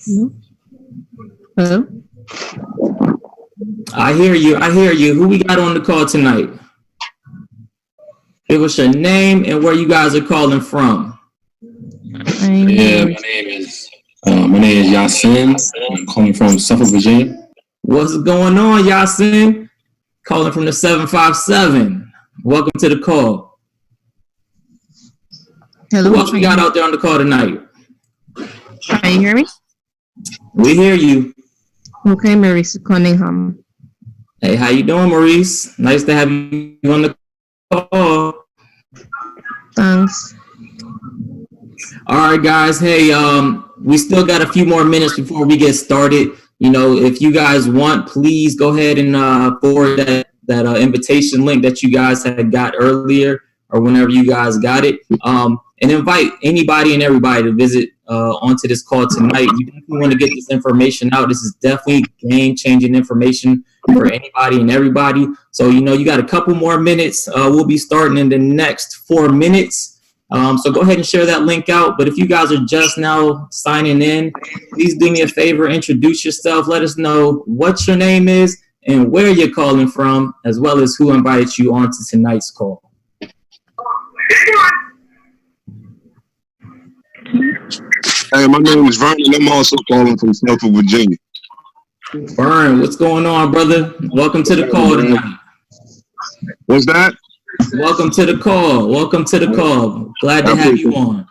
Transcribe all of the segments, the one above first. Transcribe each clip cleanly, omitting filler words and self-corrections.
No. Hello? I hear you. I hear you. Who we got on the call tonight? Give us your name and where you guys are calling from. Yeah, my name is Yasin. I'm calling from Suffolk, Virginia. What's going on, Yasin? Calling from the 757. Welcome to the call. Hello. Who else we got out there on the call tonight? Can you hear me? We hear you. Okay, Maurice Cunningham. Hey, how you doing, Maurice? Nice to have you on the call. Thanks. All right, guys. Hey, we still got a few more minutes before we get started. You know, if you guys want, please go ahead and forward that invitation link that you guys had got earlier or whenever you guys got it. And invite anybody and everybody to visit onto this call tonight. We definitely want to get this information out. This is definitely game-changing information for anybody and everybody. So, you know, you got a couple more minutes. We'll be starting in the next 4 minutes. So go ahead and share that link out. But if you guys are just now signing in, please do me a favor, introduce yourself. Let us know what your name is and where you're calling from, as well as who invited you onto tonight's call. Hey, my name is Vernon. I'm also calling from Suffolk, Virginia. Vern, what's going on, brother? Welcome to the call tonight. What's that? Welcome to the call. Welcome to the call. Glad to have you on.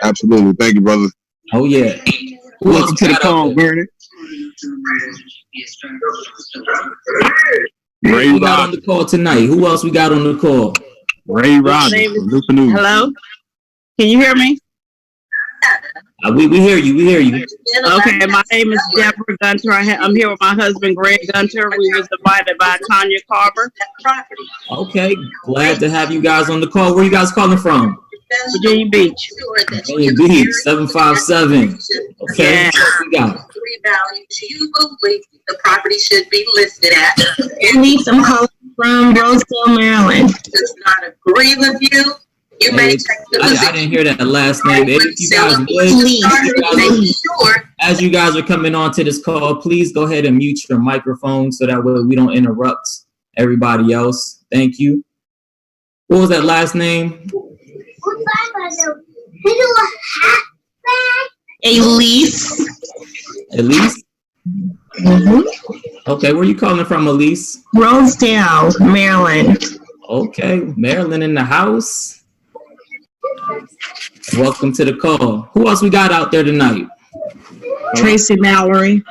Absolutely. Thank you, brother. Oh, yeah. Welcome to the call, Vernon. Ray Who got on the call tonight? Who else we got on the call? Ray Rogers. Hello? Can you hear me? We hear you. We hear you. Okay, my name is Deborah Gunter. I'm here with my husband, Greg Gunter. We was invited by Tanya Carver. Okay, glad to have you guys on the call. Where you guys calling from? Virginia Beach. Virginia Beach, 757. Okay, Yeah. what we got? You believe the property should be listed at. Denise, I'm calling from Rosedale, Maryland. Does not agree with you. You may take the position. I didn't hear that last name. If you guys would, as you guys are coming on to this call, please go ahead and mute your microphone so that way we don't interrupt everybody else. Thank you. What was that last name? Elise. Elise? Mm-hmm. Okay, where are you calling from, Elise? Rosedale, Maryland. Okay, Maryland in the house. Welcome to the call. Who else we got out there tonight? Tracy Mallory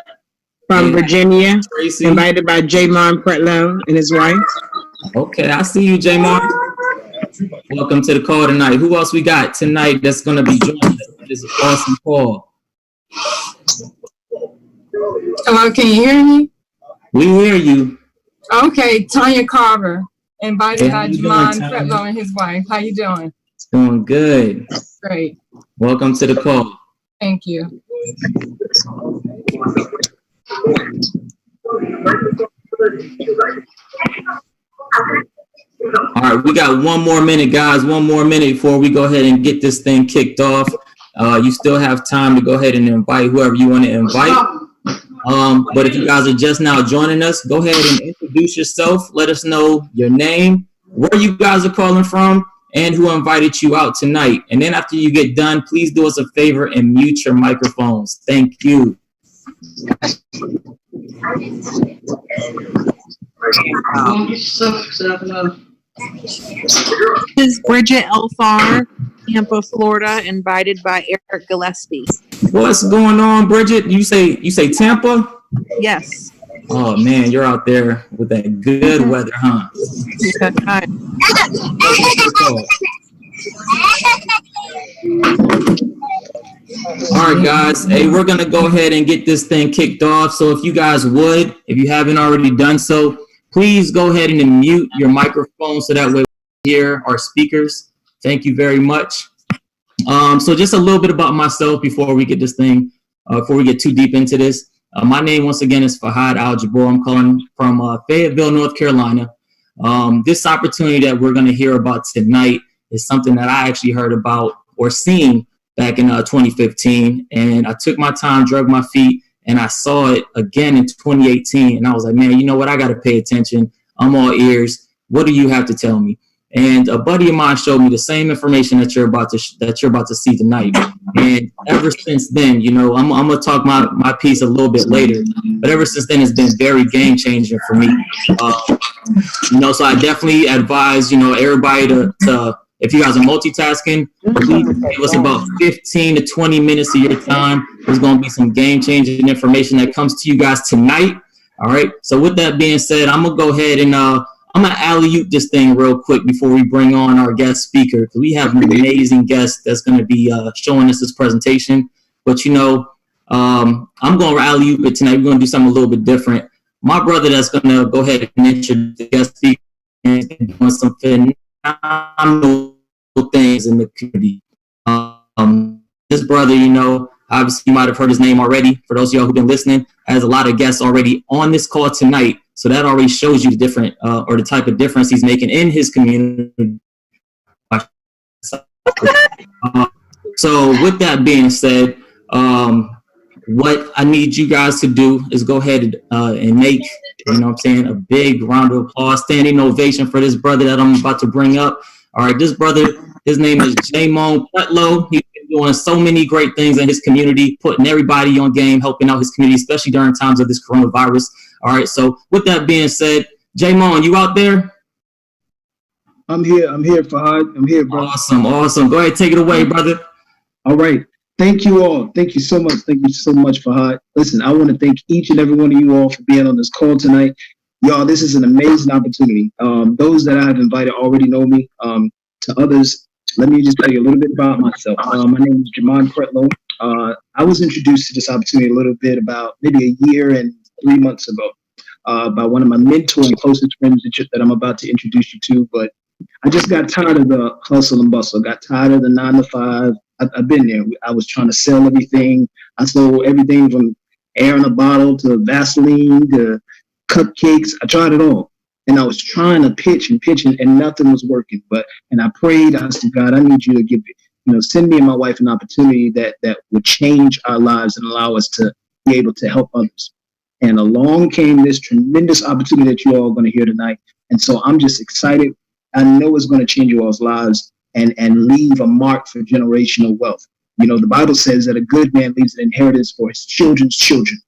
from Virginia. Tracy. Invited by Jamon Pretlow and his wife. Okay, I see you, Jamon. Welcome to the call tonight. Who else we got tonight that's going to be joining us for this awesome call? Hello, can you hear me? We hear you. Okay, Tanya Carver, invited by How you Jamon doing, Tanya? Pretlow and his wife. How you doing? Doing good. Great. Welcome to the call. Thank you. All right, we got 1 more minute, guys. 1 more minute before we go ahead and get this thing kicked off. You still have time to go ahead and invite whoever you want to invite. But if you guys are just now joining us, go ahead and introduce yourself. Let us know your name, where you guys are calling from, and who invited you out tonight. And then after you get done, please do us a favor and mute your microphones. Thank you. This is Bridget Elfar, Tampa, Florida, invited by Eric Gillespie. What's going on, Bridget? You say Tampa? Yes. Oh man, you're out there with that good weather, huh? All right, guys. Hey, we're gonna go ahead and get this thing kicked off. So if you guys would, if you haven't already done so, please go ahead and mute your microphone so that way we hear our speakers. Thank you very much. So just a little bit about myself before we get this thing, before we get too deep into this. My name, once again, is Fahad Al-Jabor. I'm calling from Fayetteville, North Carolina. This opportunity that we're going to hear about tonight is something that I actually heard about or seen back in 2015. And I took my time, drug my feet, and I saw it again in 2018. And I was like, man, you know what? I got to pay attention. I'm all ears. What do you have to tell me? And a buddy of mine showed me the same information that you're about to see tonight. And ever since then, you know, I'm gonna talk my piece a little bit later. But ever since then, it's been very game changing for me. You know, so I definitely advise, you know, everybody to if you guys are multitasking, please give us about 15 to 20 minutes of your time. There's gonna be some game changing information that comes to you guys tonight. All right. So with that being said, I'm gonna go ahead and I'm going to alley-oop this thing real quick before we bring on our guest speaker, because we have an amazing guest that's going to be showing us this presentation. But, you know, I'm going to alley-oop it tonight. We're going to do something a little bit different. My brother that's going to go ahead and introduce the guest speaker and doing some phenomenal things in the community. This brother, you know, obviously you might have heard his name already. For those of y'all who've been listening, has a lot of guests already on this call tonight. So that already shows you the different or the type of difference he's making in his community. So with that being said, what I need you guys to do is go ahead and make, you know what I'm saying, a big round of applause, standing ovation for this brother that I'm about to bring up. All right, this brother, his name is Jamon Petlow. He's been doing so many great things in his community, putting everybody on game, helping out his community, especially during times of this coronavirus. All right, so with that being said, Jamon, you out there? I'm here, Fahad. I'm here, bro. Awesome. Go ahead, take it away, brother. All right. Thank you all. Thank you so much. Thank you so much, Fahad. Listen, I want to thank each and every one of you all for being on this call tonight. Y'all, this is an amazing opportunity. Those that I have invited already know me. To others, let me just tell you a little bit about myself. My name is Jamon Petlow. I was introduced to this opportunity a little bit about maybe a year and 3 months ago by one of my mentors and closest friends that I'm about to introduce you to. But I just got tired of the hustle and bustle, got tired of the 9 to 5. I've been there. I was trying to sell everything. I sold everything from air in a bottle to Vaseline to cupcakes. I tried it all. And I was trying to pitch and nothing was working. And I prayed. I said, God, I need you to send me and my wife an opportunity that would change our lives and allow us to be able to help others. And along came this tremendous opportunity that you all are going to hear tonight. And so I'm just excited. I know it's going to change you all's lives and leave a mark for generational wealth. You know, the Bible says that a good man leaves an inheritance for his children's children.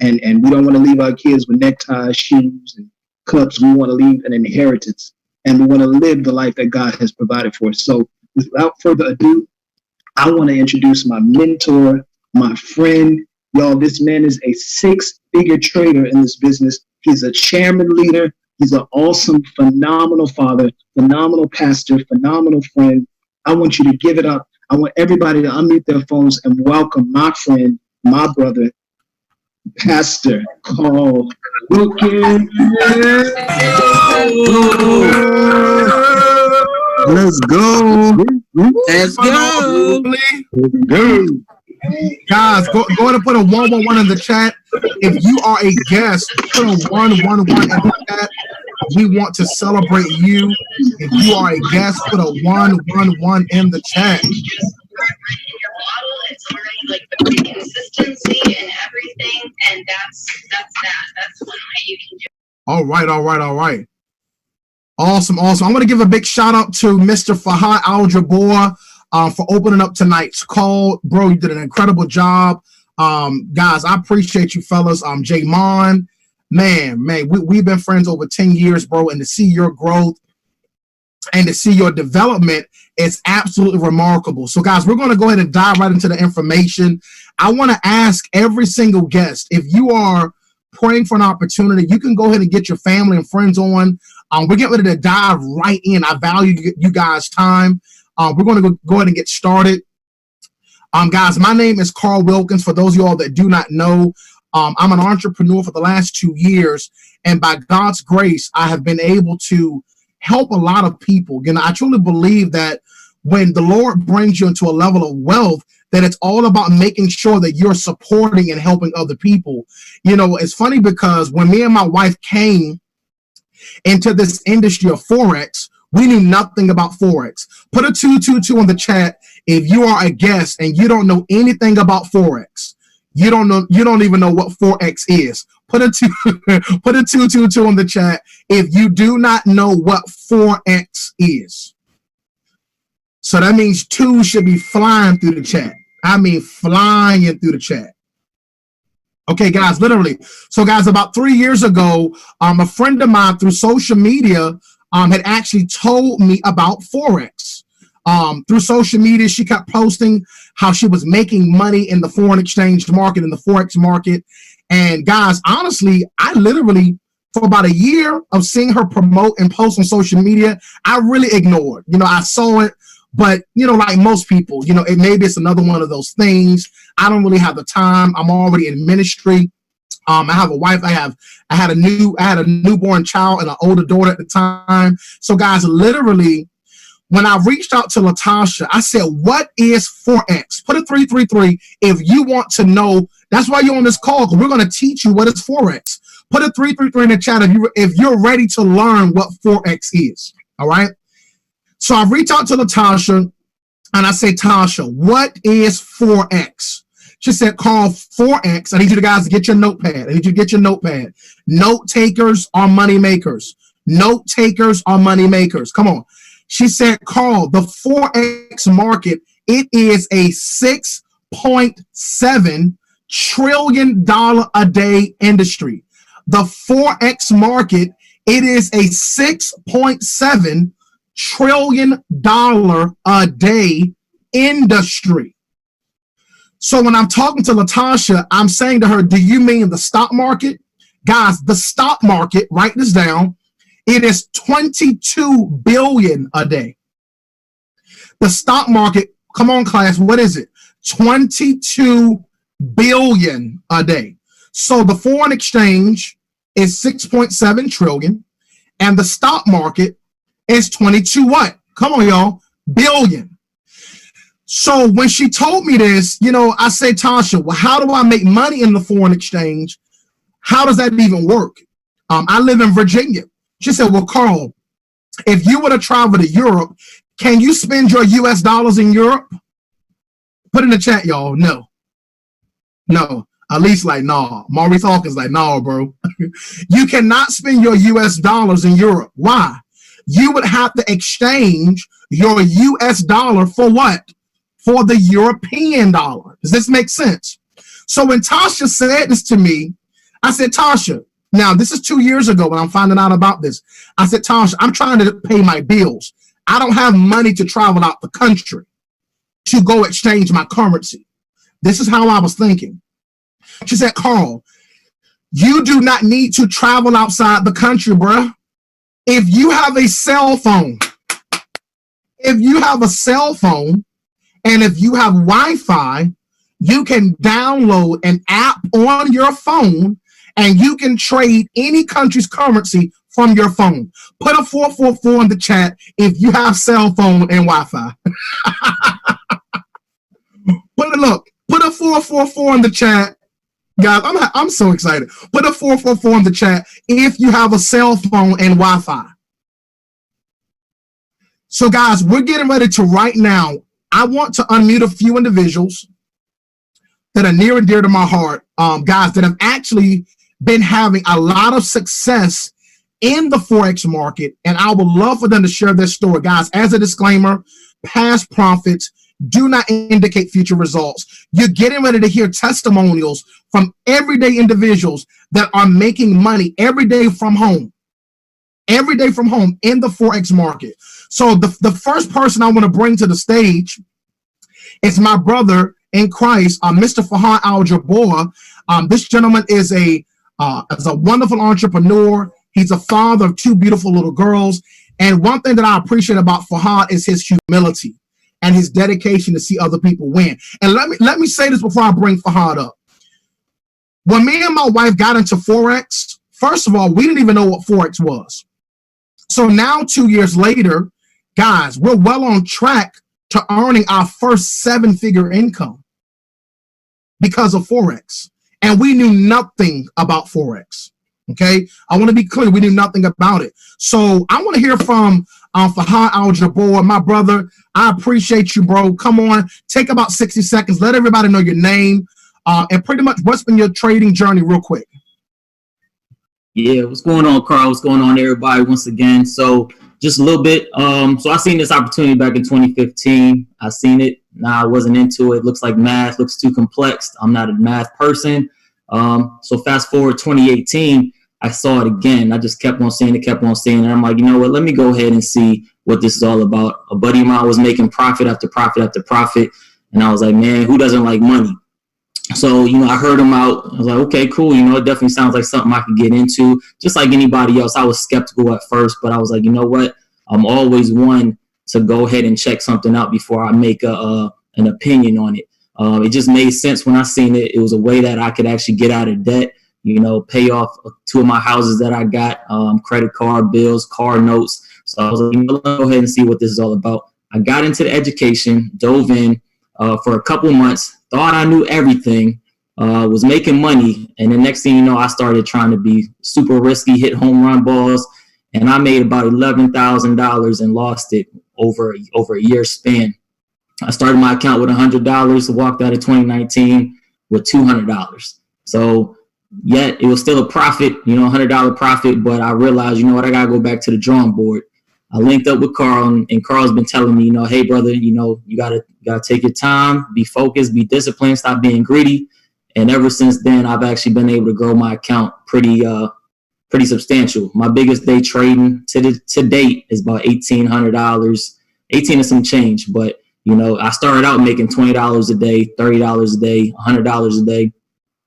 And we don't want to leave our kids with neckties, shoes, and cups. We want to leave an inheritance. And we want to live the life that God has provided for us. So without further ado, I want to introduce my mentor, my friend. Y'all, this man is a 6-figure trader in this business. He's a chairman leader. He's an awesome, phenomenal father, phenomenal pastor, phenomenal friend. I want you to give it up. I want everybody to unmute their phones and welcome my friend, my brother, Pastor Carl Wilkins. Let's go. Let's go. Guys, go ahead and put a 111 in the chat. If you are a guest, put a 111 in the chat. We want to celebrate you. If you are a guest, put a 111 in the chat. It's already like the consistency and everything, and that's that. That's one way you can do it. All right. Awesome. I'm going to give a big shout out to Mr. Fahad Al-Jabor for opening up tonight's call. Bro, you did an incredible job. Guys, I appreciate you fellas. Jamon, man, we've been friends over 10 years, bro, and to see your growth and to see your development, it's absolutely remarkable. So, guys, we're going to go ahead and dive right into the information. I want to ask every single guest, if you are praying for an opportunity, you can go ahead and get your family and friends on. We're getting ready to dive right in. I value you guys' time. We're going to go ahead and get started. Guys, my name is Carl Wilkins. For those of you all that do not know, I'm an entrepreneur for the last 2 years, and by God's grace, I have been able to help a lot of people. You know, I truly believe that when the Lord brings you into a level of wealth, that it's all about making sure that you're supporting and helping other people. You know, it's funny because when me and my wife came into this industry of Forex, We knew nothing about Forex. Put a 222 on the chat if you are a guest and you don't know anything about Forex. You don't even know what Forex is. Put a 222 on the chat if you do not know what Forex is. So that means 2 should be flying through the chat. I mean flying through the chat. Okay, guys, literally. So, guys, about 3 years ago, a friend of mine through social media had actually told me about Forex. Through social media, she kept posting how she was making money in the foreign exchange market, in the Forex market. And, guys, honestly, I literally, for about a year of seeing her promote and post on social media, I really ignored. You know, I saw it. But, you know, like most people, you know, maybe it's another one of those things. I don't really have the time. I'm already in ministry. I have a wife. I had a newborn child and an older daughter at the time. So, guys, literally, when I reached out to Latasha, I said, what is Forex? Put a 333 if you want to know. That's why you're on this call, because we're going to teach you what is Forex. Put a 333 in the chat if you're ready to learn what Forex is. All right. So I reached out to Latasha and I say, Tasha, what is Forex? She said, Carl, Forex. I need you guys to get your notepad. Note takers are money makers. Note takers are money makers. Come on. She said, Carl, the Forex market, it is a $6.7 trillion a day industry. The Forex market, it is a $6.7 trillion a day industry. So when I'm talking to Latasha, I'm saying to her, do you mean the stock market? Guys, the stock market, write this down, it is 22 billion a day. The stock market, come on class, what is it? 22 billion a day. So the foreign exchange is 6.7 trillion and the stock market is 22 what? Come on, y'all. Billion. So when she told me this, you know, I say, Tasha, well, how do I make money in the foreign exchange? How does that even work? I live in Virginia. She said, well, Carl, if you were to travel to Europe, can you spend your US dollars in Europe? Put in the chat, y'all. No. At least like, nah. Maurice Hawkins like, nah, bro. You cannot spend your US dollars in Europe. Why? You would have to exchange your US dollar for what? For the European dollar. Does this make sense? So when Tasha said this to me, I said, Tasha, now this is 2 years ago when I'm finding out about this. I said, Tasha, I'm trying to pay my bills. I don't have money to travel out the country to go exchange my currency. This is how I was thinking. She said, Carl, you do not need to travel outside the country, bruh. If you have a cell phone, and if you have Wi-Fi, you can download an app on your phone and you can trade any country's currency from your phone. Put a 444 in the chat if you have cell phone and Wi-Fi. Put a 444 in the chat. Guys, I'm so excited. Put a 444 in the chat if you have a cell phone and Wi-Fi. So, guys, we're getting ready to right now. I want to unmute a few individuals that are near and dear to my heart, guys, that have actually been having a lot of success in the Forex market, and I would love for them to share their story. Guys, as a disclaimer, past profits do not indicate future results. You're getting ready to hear testimonials from everyday individuals that are making money every day from home in the Forex market. So the first person I want to bring to the stage is my brother in Christ, Mr. Fahad Al-Jabbar. This gentleman is a wonderful entrepreneur. He's a father of 2 beautiful little girls. And one thing that I appreciate about Fahad is his humility and his dedication to see other people win. And let me say this before I bring Fahad up. When me and my wife got into Forex, first of all, we didn't even know what Forex was. So now 2 years later, guys, we're well on track to earning our first 7-figure income because of Forex. And we knew nothing about Forex. Okay, I want to be clear. We knew nothing about it. So I want to hear from Fahad Al-Jabbar, my brother. I appreciate you, bro. Come on, take about 60 seconds. Let everybody know your name and pretty much what's been your trading journey real quick. Yeah, what's going on, Carl? What's going on, everybody? Once again, so just a little bit. So I seen this opportunity back in 2015. I seen it. Nah, I wasn't into it. Looks like math looks too complex. I'm not a math person. So fast forward 2018, I saw it again. I just kept on seeing it, and I'm like, you know what? Let me go ahead and see what this is all about. A buddy of mine was making profit after profit after profit, and I was like, man, who doesn't like money? So, you know, I heard him out. I was like, okay, cool. You know, it definitely sounds like something I could get into. Just like anybody else, I was skeptical at first, but I was like, you know what? I'm always one to go ahead and check something out before I make an opinion on it. It just made sense when I seen it. It was a way that I could actually get out of debt, you know, pay off 2 of my houses that I got, credit card bills, car notes. So I was like, you know, let's go ahead and see what this is all about. I got into the education, dove in for a couple months, thought I knew everything, was making money. And the next thing you know, I started trying to be super risky, hit home run balls. And I made about $11,000 and lost it over a year span. I started my account with $100, walked out of 2019 with $200. So yet it was still a profit, you know, $100 profit. But I realized, you know what, I got to go back to the drawing board. I linked up with Carl, and Carl's been telling me, you know, hey, brother, you know, you gotta take your time, be focused, be disciplined, stop being greedy. And ever since then, I've actually been able to grow my account pretty substantial. My biggest day trading to date is about $1,800, 18 and some change. But, you know, I started out making $20 a day, $30 a day, $100 a day,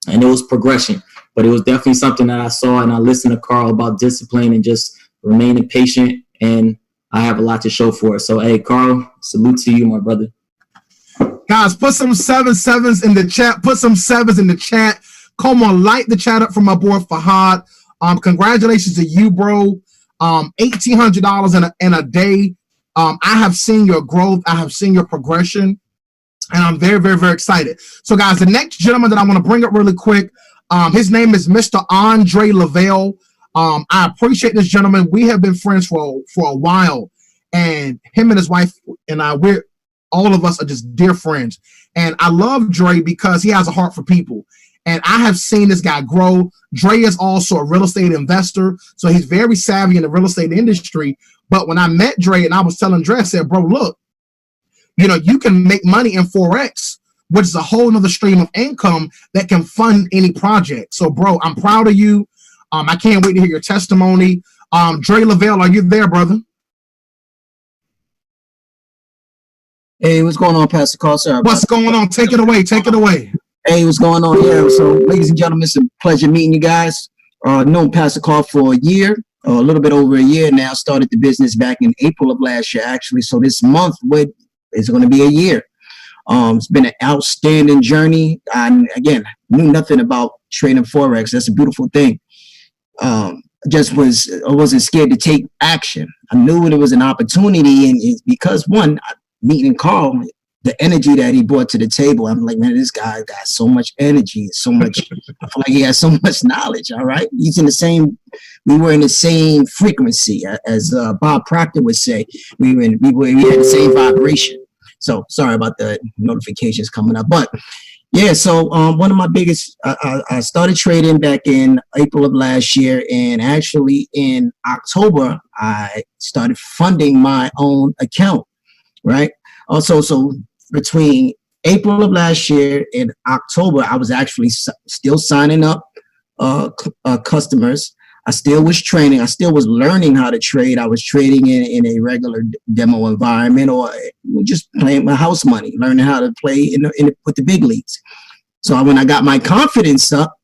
and it was progression. But it was definitely something that I saw, and I listened to Carl about discipline and just remaining patient, and I have a lot to show for it. So, hey, Carl, salute to you, my brother. Guys, put some sevens in the chat. Put some sevens in the chat. Come on, light the chat up for my boy Fahad. Congratulations to you, bro. $1,800 in a day. I have seen your growth. I have seen your progression, and I'm very, very, very excited. So, guys, the next gentleman that I want to bring up really quick, his name is Mr. Andre Lavelle. I appreciate this gentleman. We have been friends for a while, and him and his wife and I, all of us are just dear friends. And I love Dre because he has a heart for people. And I have seen this guy grow. Dre is also a real estate investor, so he's very savvy in the real estate industry. But when I met Dre and I was telling Dre, I said, bro, look, you know, you can make money in Forex, which is a whole nother stream of income that can fund any project. So, bro, I'm proud of you. I can't wait to hear your testimony. Dre Lavelle, are you there, brother? Hey, what's going on, Pastor Carl? Sorry, what's going on? Take it away. Take it away. Hey, what's going on here? So, ladies and gentlemen, it's a pleasure meeting you guys. Known Pastor Carl for a year, a little bit over a year now. Started the business back in April of last year, actually. So this month is going to be a year. It's been an outstanding journey. I, again, knew nothing about trading Forex. That's a beautiful thing. I wasn't scared to take action. I knew it was an opportunity, and it's because one, meeting Carl, the energy that he brought to the table, I'm like, man, this guy got so much energy, so much. I feel like he has so much knowledge. All right, we were in the same frequency, as Bob Proctor would say. We had the same vibration. So sorry about the notifications coming up, but yeah. So one of my biggest, I started trading back in April of last year, and actually in October I started funding my own account. Right. Also, so between April of last year and October, I was actually still signing up customers. I still was training. I still was learning how to trade. I was trading in a regular demo environment, or just playing my house money, learning how to play with the big leagues. So when I got my confidence up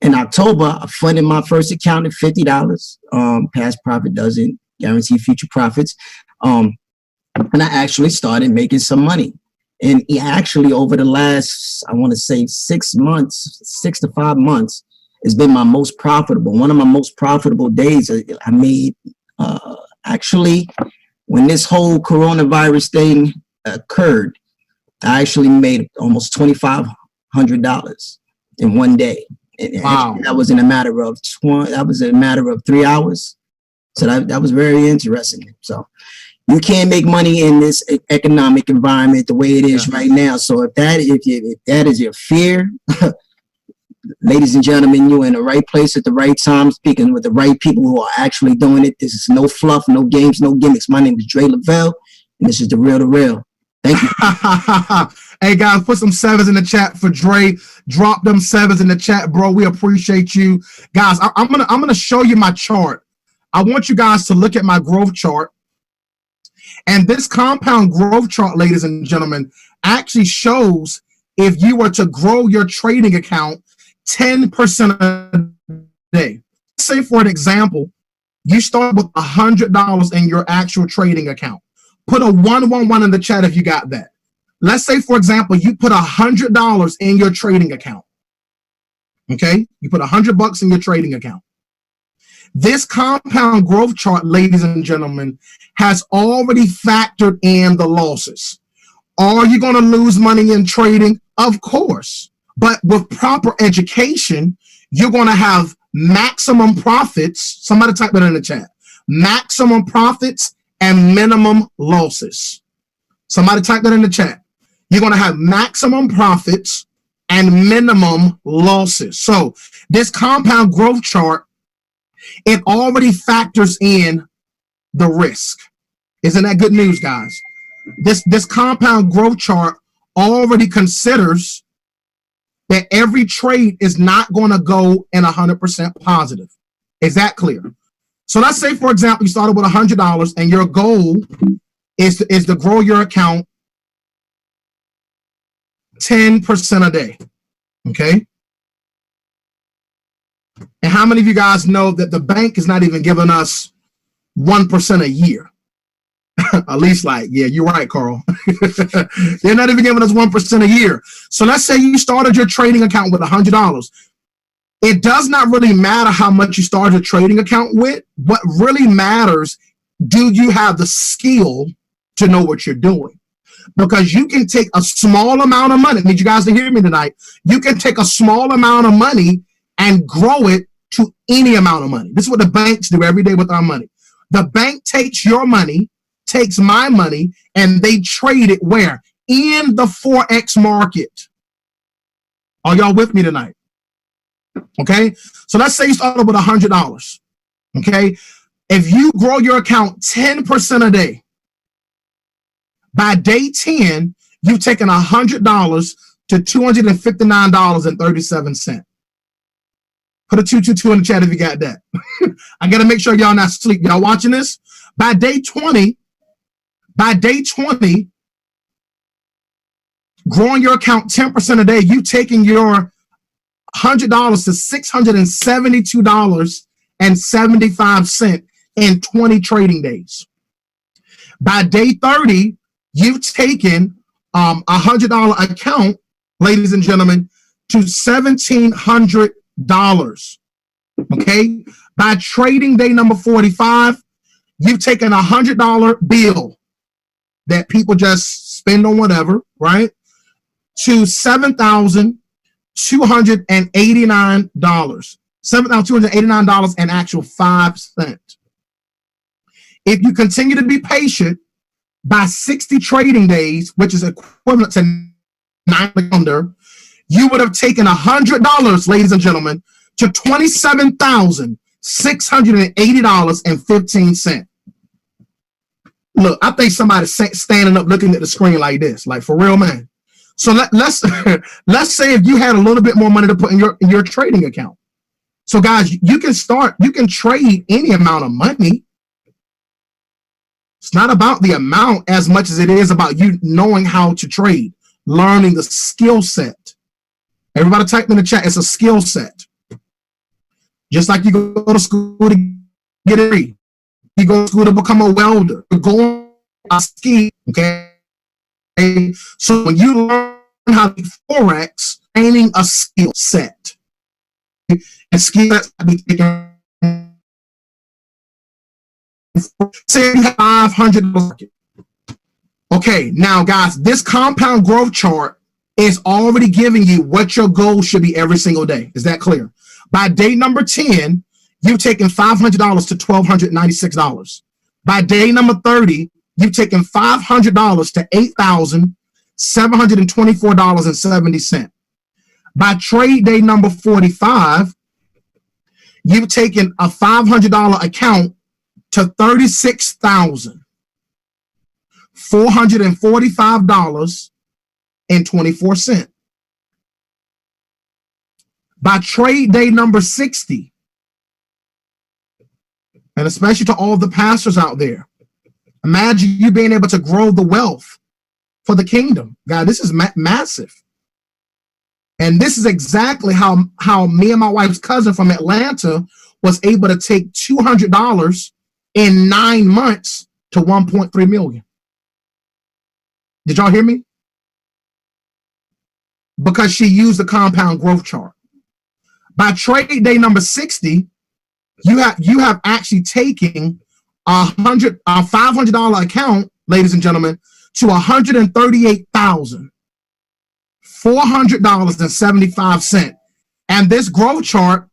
in October, I funded my first account at $50. Past profit doesn't guarantee future profits. And I actually started making some money. And actually over the last, I want to say 6 to 5 months, has been my most profitable. One of my most profitable days I made, actually, when this whole coronavirus thing occurred, I actually made almost $2,500 in one day. And wow. That was in a matter of 3 hours. So that was very interesting. So you can't make money in this economic environment the way it is right now. So if that is your fear, ladies and gentlemen, you're in the right place at the right time, speaking with the right people who are actually doing it. This is no fluff, no games, no gimmicks. My name is Dre Lavelle, and this is The Real to Real. Thank you. Hey, guys, put some sevens in the chat for Dre. Drop them sevens in the chat, bro. We appreciate you. Guys, I'm gonna show you my chart. I want you guys to look at my growth chart. And this compound growth chart, ladies and gentlemen, actually shows if you were to grow your trading account 10% a day. Say, for an example, you start with $100 in your actual trading account. Put a 111 in the chat if you got that. Let's say, for example, you put $100 in your trading account. Okay? You put $100 in your trading account. This compound growth chart, ladies and gentlemen, has already factored in the losses. Are you going to lose money in trading? Of course. But with proper education, you're going to have maximum profits. Somebody type that in the chat. Maximum profits and minimum losses. Somebody type that in the chat. You're going to have maximum profits and minimum losses. So this compound growth chart, it already factors in the risk. Isn't that good news, guys? This compound growth chart already considers that every trade is not going to go in 100% positive. Is that clear? So let's say, for example, you started with $100 and your goal is to grow your account 10% a day. Okay? And how many of you guys know that the bank is not even giving us 1% a year? At least, like, yeah, you're right, Carl. They're not even giving us 1% a year. So let's say you started your trading account with $100. It does not really matter how much you started your trading account with. What really matters, do you have the skill to know what you're doing? Because you can take a small amount of money. I need you guys to hear me tonight. You can take a small amount of money and grow it to any amount of money. This is what the banks do every day with our money. The bank takes your money, takes my money, and they trade it where? In the Forex market. Are y'all with me tonight? Okay, so let's say you started with $100. Okay, if you grow your account 10% a day, by day 10, you've taken $100 to $259.37. Put a 222 in the chat if you got that. I got to make sure y'all not asleep. Y'all watching this? By day 20, growing your account 10% a day, you taking your $100 to $672.75 in 20 trading days. By day 30, you've taken $100 account, ladies and gentlemen, to $1,700. Okay? By trading day number 45, you've taken a $100 bill that people just spend on whatever, right? To $7,289. $7,289 and actual 5 cents. If you continue to be patient, by 60 trading days, which is equivalent to 9 under, you would have taken $100, ladies and gentlemen, to $27,680.15. Look, I think somebody's standing up looking at the screen like this, like for real, man. So let's say if you had a little bit more money to put in your trading account. So guys, you can trade any amount of money. It's not about the amount as much as it is about you knowing how to trade, learning the skill set. Everybody type in the chat, it's a skill set. Just like you go to school to get a degree. You go to school to become a welder. You go on ski, okay? So when you learn how to do Forex, training a skill set. And skill sets be taken. Say you have $500. Okay, now guys, this compound growth chart is already giving you what your goal should be every single day. Is that clear? By day number 10, you've taken $500 to $1,296. By day number 30, you've taken $500 to $8,724.70. By trade day number 45, you've taken a $500 account to $36,445.24. By trade day number 60, and especially to all the pastors out there, imagine you being able to grow the wealth for the kingdom. God, this is massive. And this is exactly how me and my wife's cousin from Atlanta was able to take $200 in 9 months to 1.3 million. Did y'all hear me? Because she used the compound growth chart. By trade day number 60, you have actually taken a $500 account, ladies and gentlemen, to $138,400.75. And this growth chart,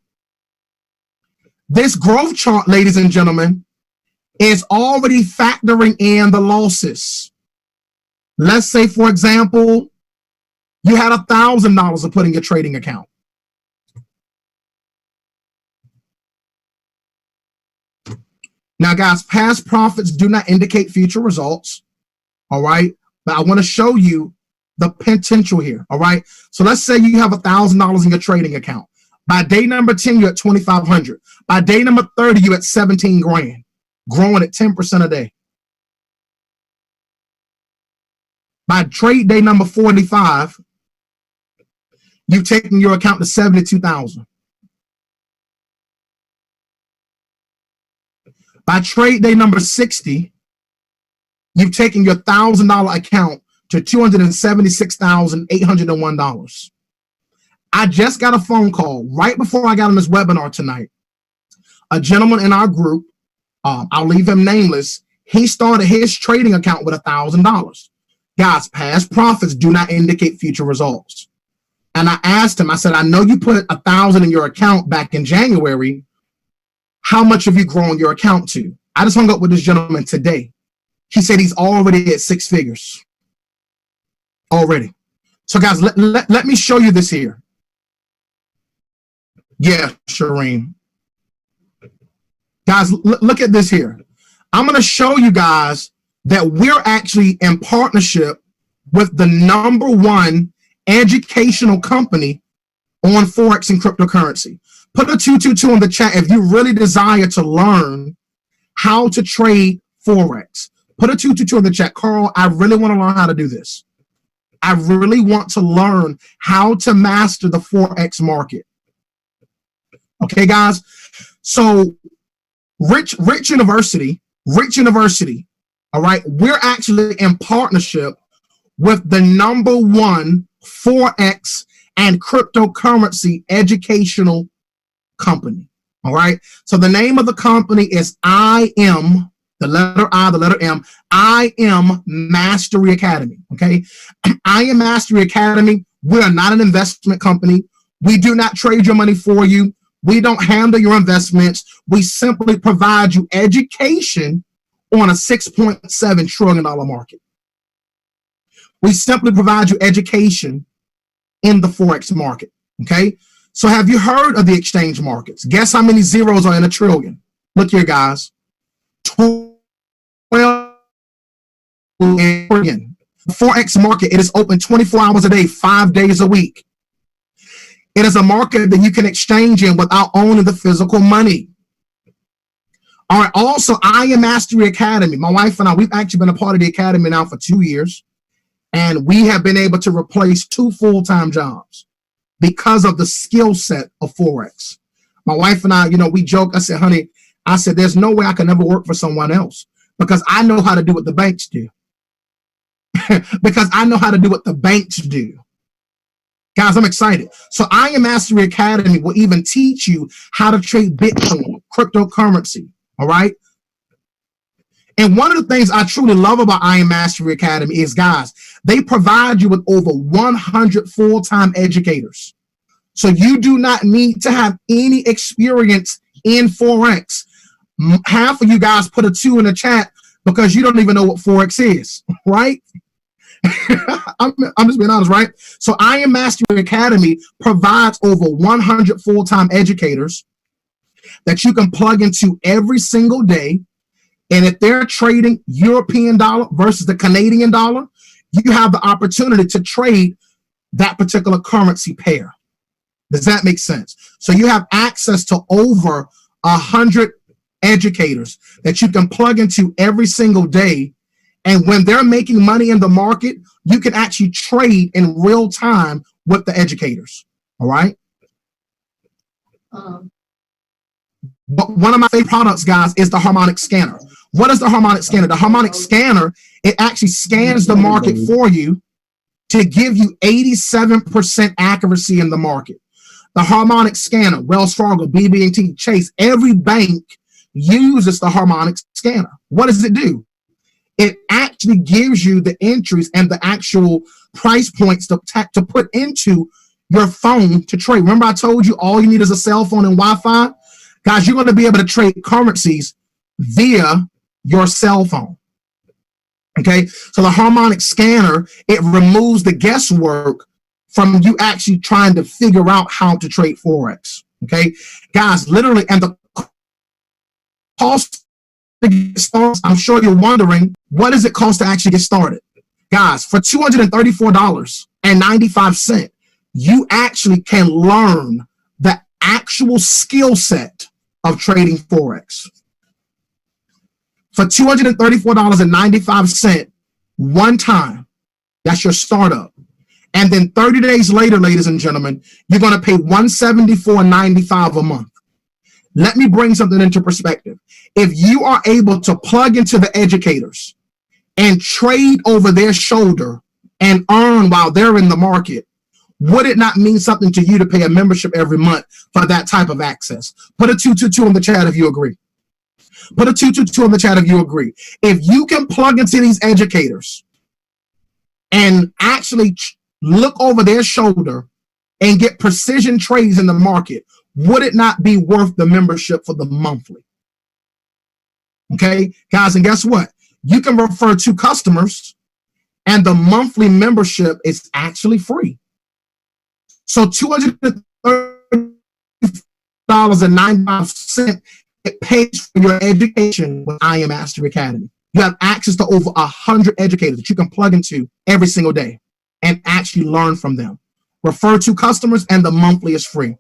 ladies and gentlemen, is already factoring in the losses. Let's say, for example, you had $1,000 to put in your trading account. Now, guys, past profits do not indicate future results, all right? But I want to show you the potential here, all right? So let's say you have $1,000 in your trading account. By day number 10, you're at $2,500. By day number 30, you're at 17 grand, growing at 10% a day. By trade day number 45, you've taken your account to 72,000. By trade day number 60, you've taken your $1,000 account to $276,801. I just got a phone call right before I got on this webinar tonight. A gentleman in our group, I'll leave him nameless, he started his trading account with $1,000. Guys, past profits do not indicate future results. And I asked him, I said, I know you put $1,000 in your account back in January. How much have you grown your account to? I just hung up with this gentleman today. He said he's already at 6 figures. Already. So guys, let me show you this here. Yeah, Shireen. Guys, look at this here. I'm going to show you guys that we're actually in partnership with the #1 educational company on Forex and cryptocurrency. Put a 222 in the chat if you really desire to learn how to trade Forex. Put a 222 in the chat. Carl, I really want to learn how to do this. I really want to learn how to master the Forex market. Okay, guys. So Rich University, all right, we're actually in partnership with the #1 Forex and cryptocurrency educational company. All right. So the name of the company is IM, the letter I, the letter M, IM Mastery Academy. Okay. IM Mastery Academy. We are not an investment company. We do not trade your money for you. We don't handle your investments. We simply provide you education on a $6.7 trillion market. We simply provide you education in the Forex market. Okay. So have you heard of the exchange markets? Guess how many zeros are in a trillion? Look here, guys. 12 trillion. The Forex market, it is open 24 hours a day, 5 days a week. It is a market that you can exchange in without owning the physical money. All right. Also, IM Mastery Academy. My wife and I, we've actually been a part of the academy now for 2 years. And we have been able to replace 2 full-time jobs because of the skill set of Forex. My wife and I, we joke. I said, honey, there's no way I can ever work for someone else because I know how to do what the banks do. Because I know how to do what the banks do. Guys, I'm excited. So IM Mastery Academy will even teach you how to trade Bitcoin, cryptocurrency. All right. And one of the things I truly love about IM Mastery Academy is, guys, they provide you with over 100 full-time educators. So you do not need to have any experience in Forex. Half of you guys put a 2 in the chat because you don't even know what Forex is, right? I'm just being honest, right? So I Am Mastery Academy provides over 100 full-time educators that you can plug into every single day. And if they're trading European dollar versus the Canadian dollar, you have the opportunity to trade that particular currency pair. Does that make sense? So you have access to over 100 educators that you can plug into every single day. And when they're making money in the market, you can actually trade in real time with the educators. All right. But one of my favorite products, guys, is the harmonic scanner. What is the harmonic scanner? The harmonic scanner, it actually scans the market for you to give you 87% accuracy in the market. The harmonic scanner, Wells Fargo, BB&T, Chase, every bank uses the harmonic scanner. What does it do? It actually gives you the entries and the actual price points to put into your phone to trade. Remember I told you all you need is a cell phone and Wi-Fi? Guys, you're going to be able to trade currencies via your cell phone. Okay, so the harmonic scanner, it removes the guesswork from you actually trying to figure out how to trade Forex. Okay, guys, literally, and the cost to get started, I'm sure you're wondering, what does it cost to actually get started? Guys, for $234.95, you actually can learn the actual skill set of trading Forex. For $234.95 one time, that's your startup. And then 30 days later, ladies and gentlemen, you're going to pay $174.95 a month. Let me bring something into perspective. If you are able to plug into the educators and trade over their shoulder and earn while they're in the market, would it not mean something to you to pay a membership every month for that type of access? Put a 222 in the chat if you agree. Put a 222 in the chat if you agree. If you can plug into these educators and actually look over their shoulder and get precision trades in the market, would it not be worth the membership for the monthly? Okay, guys, and guess what? You can refer to customers and the monthly membership is actually free. So $230.95, it pays for your education with I Am Mastery Academy. You have access to over 100 educators that you can plug into every single day and actually learn from them. Refer to customers and the monthly is free.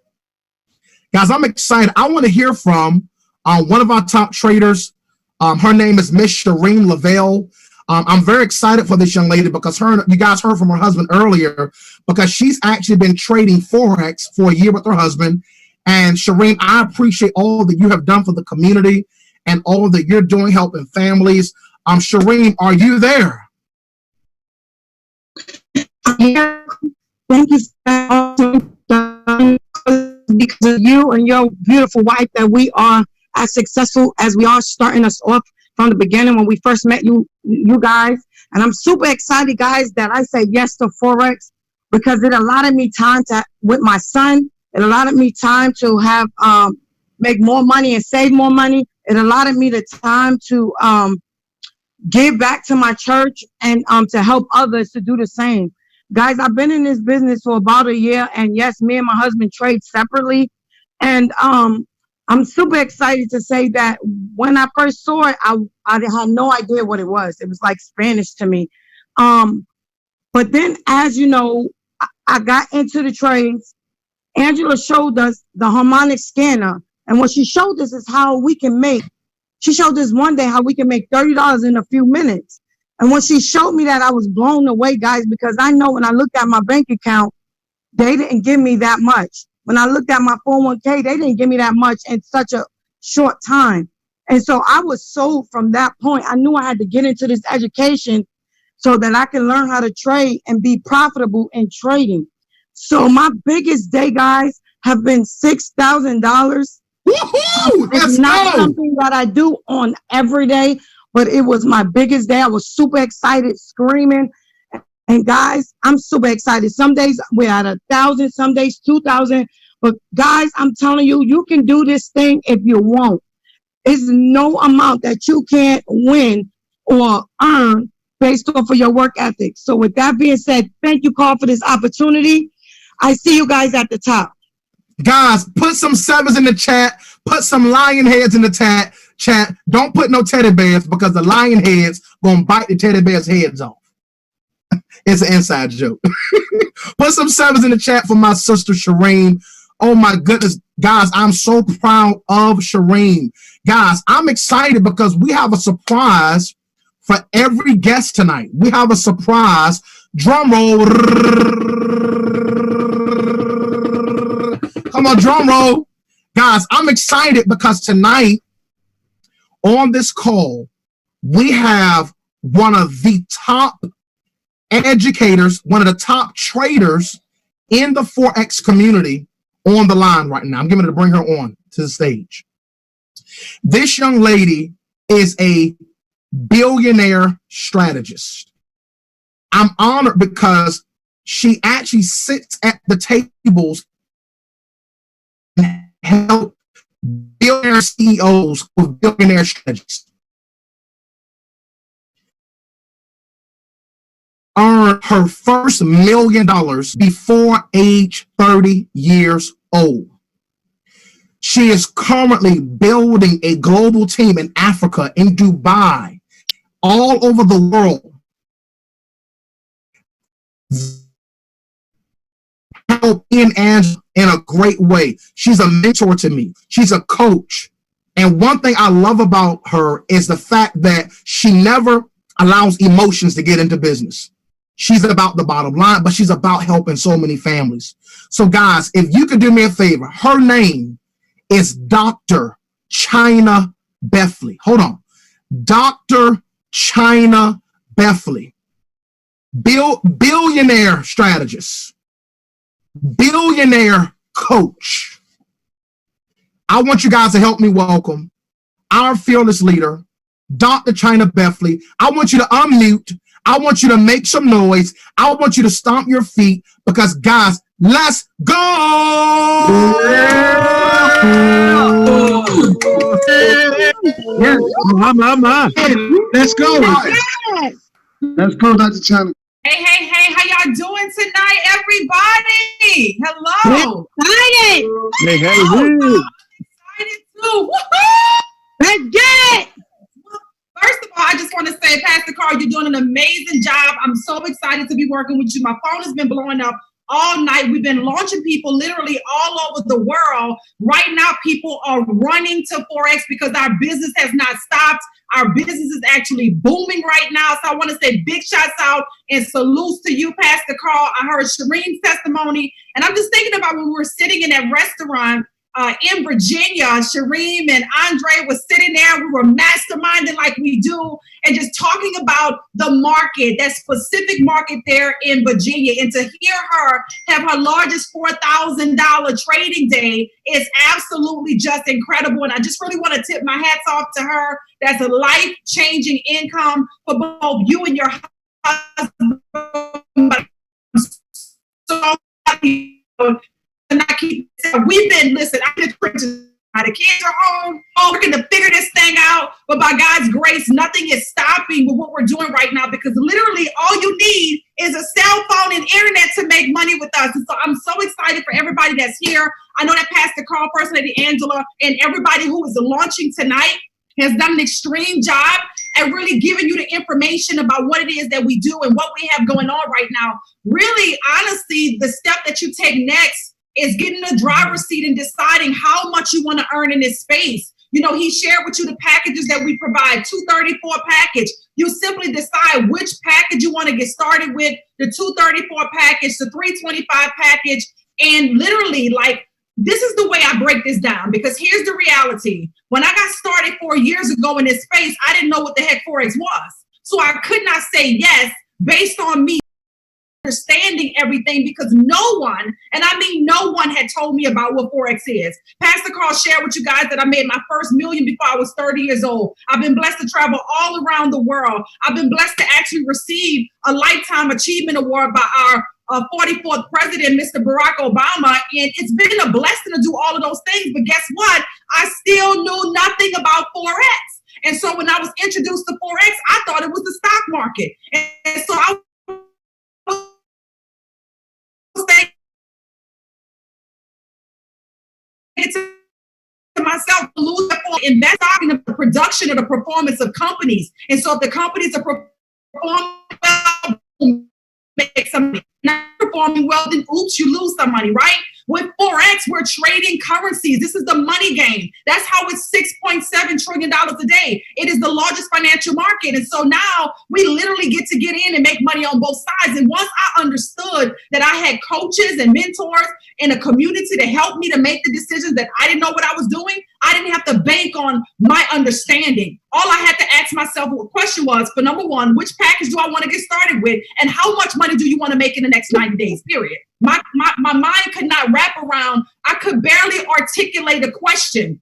Guys, I'm excited. I want to hear from one of our top traders. Her name is Miss Shireen Lavelle. I'm very excited for this young lady because you guys heard from her husband earlier, because she's actually been trading Forex for a year with her husband. And Shireen, I appreciate all that you have done for the community and all that you're doing helping families. Shireen, are you there? Yeah, thank you so much. Because of you and your beautiful wife that we are as successful as we are, starting us off from the beginning when we first met you guys. And I'm super excited, guys, that I said yes to Forex because it allowed me time to, with my son, it allowed me time to have, make more money and save more money. It allowed me the time to give back to my church and to help others to do the same. Guys, I've been in this business for about a year, and yes, me and my husband trade separately. And I'm super excited to say that when I first saw it, I had no idea what it was. It was like Spanish to me. But then, as you know, I got into the trades. Angela showed us the harmonic scanner. And what she showed us is how we can make, she showed us one day how we can make $30 in a few minutes. And when she showed me that, I was blown away, guys, because I know when I looked at my bank account, they didn't give me that much. When I looked at my 401k, they didn't give me that much in such a short time. And so I was sold from that point. I knew I had to get into this education so that I can learn how to trade and be profitable in trading. So my biggest day, guys, have been $6,000. It's not something that I do on every day, but it was my biggest day. I was super excited, screaming. And guys, I'm super excited. Some days we're at 1,000, some days 2,000. But guys, I'm telling you, you can do this thing if you want. There's no amount that you can't win or earn based off of your work ethic. So with that being said, thank you, Carl, for this opportunity. I see you guys at the top. Guys, put some sevens in the chat. Put some lion heads in the chat. Don't put no teddy bears because the lion heads gonna bite the teddy bears' heads off. It's an inside joke. Put some sevens in the chat for my sister Shireen. Oh my goodness, guys, I'm so proud of Shireen. Guys, I'm excited because we have a surprise for every guest tonight. We have a surprise. Drum roll. Come on, drum roll. Guys, I'm excited because tonight on this call, we have one of the top educators, one of the top traders in the Forex community on the line right now. I'm getting to bring her on to the stage. This young lady is a billionaire strategist. I'm honored because she actually sits at the tables and help billionaire CEOs with billionaire strategies earn her first $1 million before age 30 years old. She is currently building a global team in Africa, in Dubai, all over the world. Help in Angela in a great way. She's a mentor to me. She's a coach. And one thing I love about her is the fact that she never allows emotions to get into business. She's about the bottom line, but she's about helping so many families. So guys, if you could do me a favor, her name is Dr. Chyna Bethley. Hold on. Dr. Chyna Bethley. Billionaire strategist. Billionaire coach. I want you guys to help me welcome our fearless leader, Dr. Chyna Bethley. I want you to unmute. I want you to make some noise. I want you to stomp your feet because, guys, let's go! Yes. Let's go. Let's go, Dr. Chyna. Hey, how y'all doing tonight, everybody? Hello. Excited. Hey, I'm excited too. Woohoo! Let's get it. First of all, I just want to say, Pastor Carl, you're doing an amazing job. I'm so excited to be working with you. My phone has been blowing up all night. We've been launching people literally all over the world. Right now, people are running to Forex because our business has not stopped. Our business is actually booming right now. So I want to say big shots out and salutes to you, Pastor Carl. I heard Shireen's testimony, and I'm just thinking about when we were sitting in that restaurant in Virginia, Shireen and Andre was sitting there. We were masterminding like we do and just talking about the market, that specific market there in Virginia. And to hear her have her largest $4,000 trading day is absolutely just incredible. And I just really want to tip my hats off to her. That's a life-changing income for both you and your husband. But so and I keep saying, I've been trenches. The kids are home, working to figure this thing out. But by God's grace, nothing is stopping with what we're doing right now because literally all you need is a cell phone and internet to make money with us. And so I'm so excited for everybody that's here. I know that Pastor Carl, First Lady Angela, and everybody who is launching tonight has done an extreme job at really giving you the information about what it is that we do and what we have going on right now. Really, honestly, the step that you take next is getting the driver's seat and deciding how much you want to earn in this space. You know, he shared with you the packages that we provide, 234 package. You simply decide which package you want to get started with, the 234 package, the 325 package, and literally, like, this is the way I break this down, because here's the reality. When I got started 4 years ago in this space, I didn't know what the heck Forex was. So I could not say yes based on me understanding everything because no one, and I mean no one, had told me about what Forex is. Pastor Carl shared with you guys that I made my first $1 million before I was 30 years old. I've been blessed to travel all around the world. I've been blessed to actually receive a Lifetime Achievement Award by our 44th president, Mr. Barack Obama, and it's been a blessing to do all of those things. But guess what? I still knew nothing about Forex. And so when I was introduced to Forex, I thought it was the stock market. And so I was thinking to myself, lose invest in the production or the performance of companies. And so if the companies are performing well, make some money. Not performing well, then oops, you lose some money, right? With Forex, we're trading currencies. This is the money game. That's how it's $6.7 trillion a day. It is the largest financial market. And so now we literally get in and make money on both sides. And once I understood that I had coaches and mentors and a community to help me to make the decisions that I didn't know what I was doing, I didn't have to bank on my understanding. All I had to ask myself a question was, for number one, which package do I want to get started with? And how much money do you want to make in the next 90 days, period? My mind could not wrap around. I could barely articulate a question.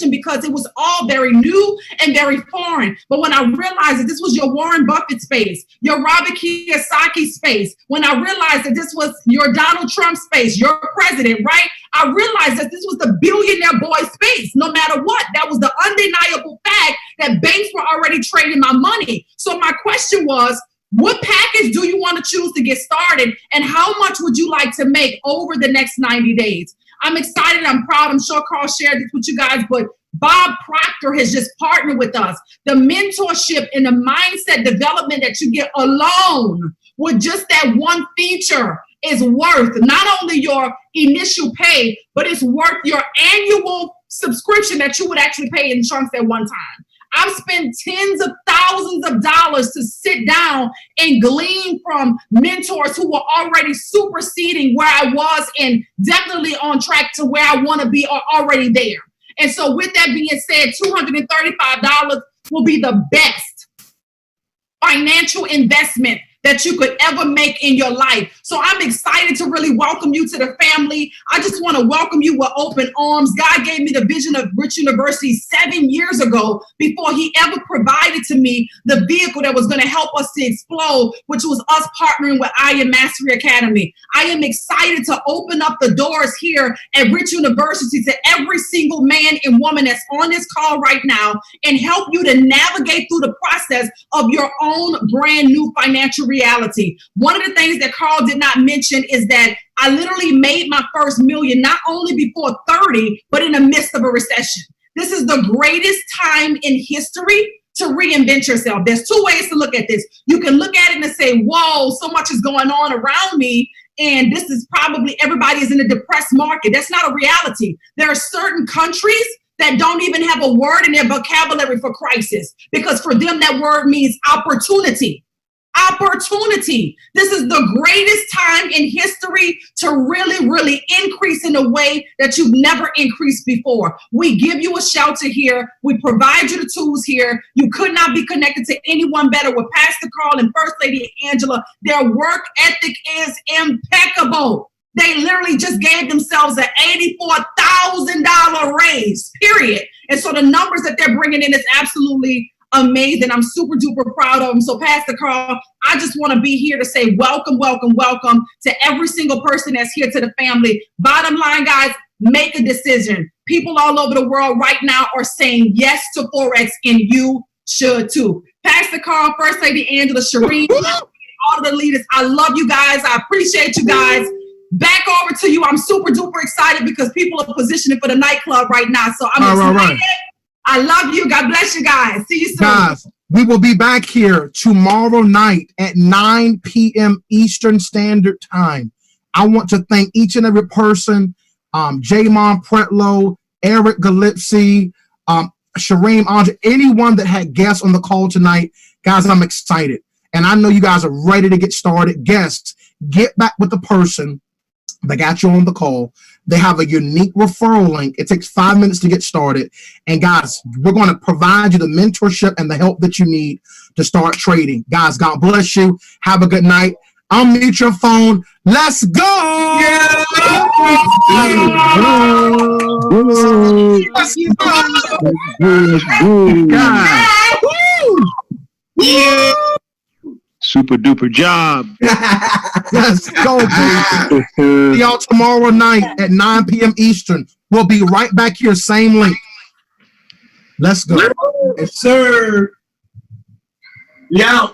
Because it was all very new and very foreign. But when I realized that this was your Warren Buffett space, your Robert Kiyosaki space, when I realized that this was your Donald Trump space, your president, right? I realized that this was the billionaire boy space. No matter what, that was the undeniable fact that banks were already trading my money. So my question was, what package do you want to choose to get started? And how much would you like to make over the next 90 days? I'm excited. I'm proud. I'm sure Carl shared this with you guys, but Bob Proctor has just partnered with us. The mentorship and the mindset development that you get alone with just that one feature is worth not only your initial pay, but it's worth your annual subscription that you would actually pay in chunks at one time. I've spent tens of thousands of dollars to sit down and glean from mentors who were already superseding where I was and definitely on track to where I want to be or already there. And so with that being said, $235 will be the best financial investment that you could ever make in your life. So I'm excited to really welcome you to the family. I just want to welcome you with open arms. God gave me the vision of Rich University 7 years ago before he ever provided to me the vehicle that was going to help us to explode, which was us partnering with I Am Mastery Academy. I am excited to open up the doors here at Rich University to every single man and woman that's on this call right now and help you to navigate through the process of your own brand new financial reality. One of the things that Carl did not mention is that I literally made my first million not only before 30, but in the midst of a recession. This is the greatest time in history to reinvent yourself. There's two ways to look at this. You can look at it and say, whoa, so much is going on around me, and this is probably everybody is in a depressed market. That's not a reality. There are certain countries that don't even have a word in their vocabulary for crisis, because for them that word means opportunity. Opportunity. This is the greatest time in history to really, really increase in a way that you've never increased before. We give you a shelter here. We provide you the tools here. You could not be connected to anyone better with Pastor Carl and First Lady Angela. Their work ethic is impeccable. They literally just gave themselves an $84,000 raise, period. And so the numbers that they're bringing in is absolutely amazing. I'm super duper proud of them. So Pastor Carl, I just want to be here to say welcome, welcome, welcome to every single person that's here to the family. Bottom line, guys, make a decision. People all over the world right now are saying yes to Forex, and you should too. Pastor Carl, First Lady Angela, Shireen, all the leaders, I love you guys. I appreciate you guys. Back over to you. I'm super duper excited because people are positioning for the nightclub right now. So I'm excited. Right. I love you. God bless you guys. See you soon. Guys, we will be back here tomorrow night at 9 p.m. Eastern Standard Time. I want to thank each and every person, Jamon Pretlow, Eric Galipsy, Shareem Andre, anyone that had guests on the call tonight. Guys, I'm excited. And I know you guys are ready to get started. Guests, get back with the person that got you on the call. They have a unique referral link. It takes 5 minutes to get started. And guys, we're going to provide you the mentorship and the help that you need to start trading. Guys, God bless you. Have a good night. Unmute your phone. Let's go. Yeah. Super duper job. Let's go, baby. See y'all tomorrow night at 9 p.m. Eastern. We'll be right back here, same link. Let's go. Yes, sir. Yeah.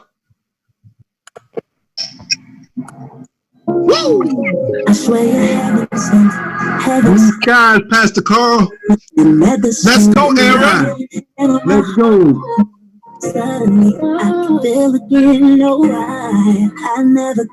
I swear you haven't sent heaven. Guys, Pastor Carl. Let's go, Aaron. Let's go. Suddenly I can feel again. No, I never